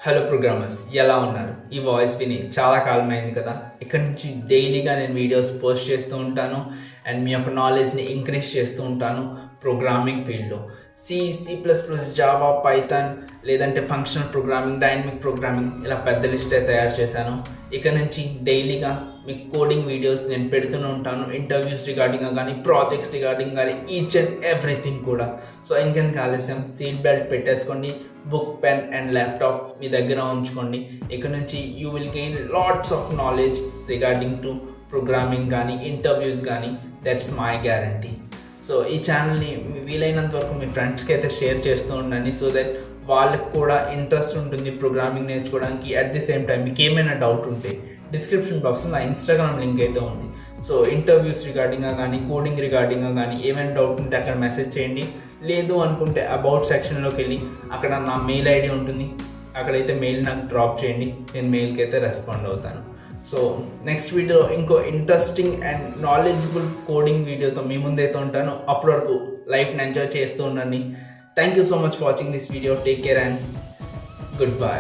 Hello programmers, ఎలా ఉన్నారు? ఈ వాయిస్ విని చాలా కాలమైంది కదా. ఇక్కడ నుంచి డైలీగా నేను వీడియోస్ పోస్ట్ చేస్తూ ఉంటాను అండ్ మీ యొక్క నాలెడ్జ్ని ఇంక్రీజ్ చేస్తూ ఉంటాను ప్రోగ్రామింగ్ ఫీల్డ్లో. సి++, జావా, పైథాన్, లేదంటే ఫంక్షనల్ ప్రోగ్రామింగ్, డైనమిక్ ప్రోగ్రామింగ్, ఇలా పెద్ద లిస్టే తయారు చేశాను. ఇక నుంచి డైలీగా మీకు కోడింగ్ వీడియోస్ నేను పెడుతూనే ఉంటాను. ఇంటర్వ్యూస్ రిగార్డింగ్గా కానీ, ప్రాజెక్ట్స్ రిగార్డింగ్ కానీ, ఈచ్ అండ్ ఎవ్రీథింగ్ కూడా. సో ఇంకెందుకు ఆలస్యం, సీట్ బెల్ట్ పెట్టేసుకోండి, బుక్, పెన్ అండ్ ల్యాప్టాప్ మీ దగ్గర ఉంచుకోండి. ఇక్కడ నుంచి you will gain lots of knowledge regarding to programming కానీ, ఇంటర్వ్యూస్ కానీ. That's my guarantee. సో ఈ ఛానల్ని వీలైనంత వరకు మీ ఫ్రెండ్స్కి అయితే షేర్ చేస్తూ ఉండండి, సో దట్ వాళ్ళకి కూడా ఇంట్రెస్ట్ ఉంటుంది ప్రోగ్రామింగ్ నేర్చుకోవడానికి. అట్ ది సేమ్ టైం మీకు ఏమైనా డౌట్ ఉంటే డిస్క్రిప్షన్ బాక్స్లో నా ఇన్స్టాగ్రామ్ లింక్ అయితే ఉంది. సో ఇంటర్వ్యూస్ రిగార్డింగ్గా కానీ, కోడింగ్ రిగార్డింగ్గా కానీ ఏమైనా డౌట్ ఉంటే అక్కడ మెసేజ్ చేయండి. లేదు అనుకుంటే అబౌట్ సెక్షన్లోకి వెళ్ళి అక్కడ నా మెయిల్ ఐడి ఉంటుంది, అక్కడైతే మెయిల్ నాకు డ్రాప్ చేయండి, నేను మెయిల్కి అయితే రెస్పాండ్ అవుతాను. సో నెక్స్ట్ వీడియో ఇంకో ఇంట్రెస్టింగ్ అండ్ నాలెడ్జబుల్ కోడింగ్ వీడియోతో మీ ముందైతే ఉంటాను. అప్పటి వరకు లైఫ్ని ఎంజాయ్ చేస్తూ ఉండండి. Thank you so much for watching this video. Take care and good bye.